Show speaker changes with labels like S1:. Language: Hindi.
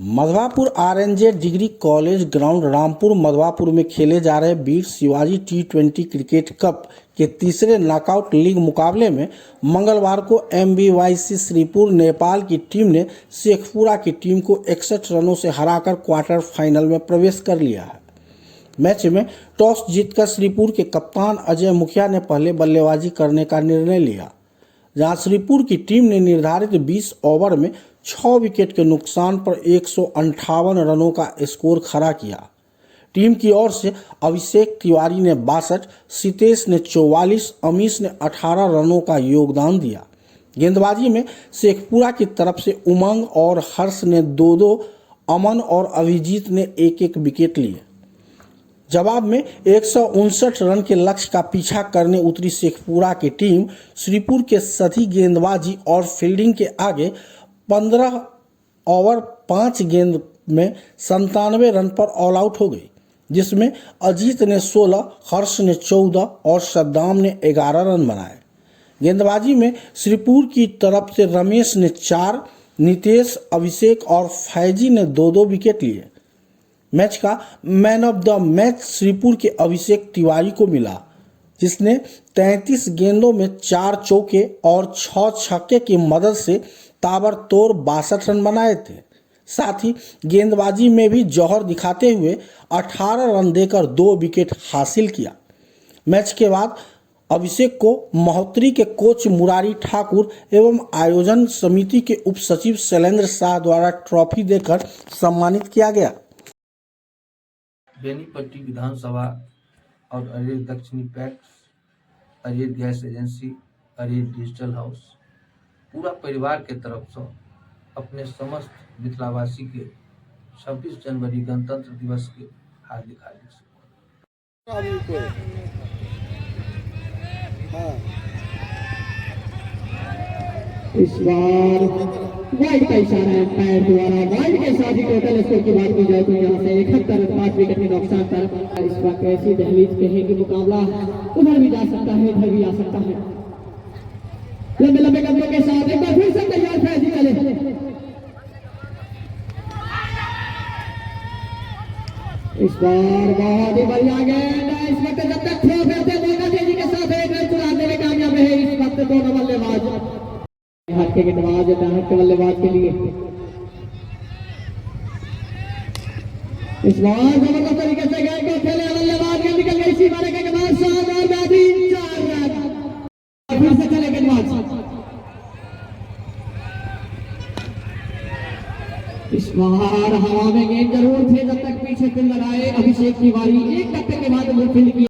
S1: Madhwapur RNJ degree college ground Rampur Madhwapur में खेले जा रहे वीर शिवाजी टी20 क्रिकेट कप के तीसरे नॉकआउट लीग मुकाबले में मंगलवार को MBYC श्रीपुर नेपाल की टीम ने शेखपुरा की टीम को 61 रनों से हराकर क्वार्टर फाइनल में प्रवेश कर लिया है। मैच में टॉस जीतकर श्रीपुर के कप्तान अजय मुखिया ने पहले बल्लेबाजी करने का निर्णय लिया, जहां श्रीपुर की टीम ने निर्धारित 20 ओवर में 6 विकेट के नुकसान पर 158 रनों का स्कोर खड़ा किया। टीम की ओर से अभिषेक तिवारी ने 62, सितेश ने 44, अमीश ने 18 रनों का योगदान दिया। गेंदबाजी में शेखपुरा की तरफ से उमंग और हर्ष ने 2-2, अमन और अभिजीत ने 1-1 विकेट लिए। जवाब में 159 रन के लक्ष्य का पीछा करने उतरी शेखपुरा की टीम श्रीपुर के सभी गेंदबाजी और फील्डिंग के आगे 15 ओवर 5 गेंद में 97 रन पर ऑल आउट हो गई, जिसमें अजीत ने 16, हर्ष ने 14 और सद्दाम ने 11 रन बनाए। गेंदबाजी में श्रीपुर की तरफ से रमेश ने 4, नितेश, अभिषेक और फैजी ने 2-2 विकेट लिए। मैच का man of the match Shripur के अभिषेक तिवारी को मिला, जिसने 33 गेंदों में 4 चौके और 6 छक्के की मदद से ताबड़तोड़ 62 रन बनाए थे। साथ ही गेंदबाजी में भी जौहर दिखाते हुए 18 रन देकर 2 विकेट हासिल किया। मैच के बाद अभिषेक को महोत्तरी के कोच मुरारी ठाकुर एवं आयोजन समिति के उप सचिव शैलेंद्र शाह द्वारा ट्रॉफी देकर सम्मानित किया गया।
S2: बेनीपट्टी विधानसभा और अरेर दक्षिणी पैक्स, अरेर गैस एजेंसी, अरेर डिजिटल हाउस पूरा परिवार के तरफ से अपने समस्त मिथिलावासी के 26 जनवरी गणतंत्र दिवस के हार्दिक
S3: इस बार वाइड का इशारा है पैर द्वारा, वाइड के साथ ही टोटल स्कोर की बात की जाए तो यहाँ से 71 5 विकेट के नुकसान पर इस बार कैसी दहलीज कहे कि मुकाबला उधर भी जा सकता है, इधर भी आ सकता है। लंबे लंबे कदमों के साथ एक बार फिर से तैयार फैजी चले। इस बार बहुत ही बढ़िया गेंद है। इस वक्त जब तक थ्रो करते मौका तेजी के साथ एक रन चुराने में कामयाब है इस वक्त दोनों बल्लेबाज। हाथ के गेंदबाज दाहिने के बल्लेबाज के लिए इस बार जबरदस्त तरीके से गेंद को खेले बल्लेबाज, गेंद निकल गई सीमा रेखा के बाद शानदार बैटिंग, 4 रन। फिर से चले गेंदबाज। इस बार हवा में गेंद जरूर थे जब तक पीछे फील्डर आए अभिषेक तिवारी, एक टप्पे के बाद फील्ड की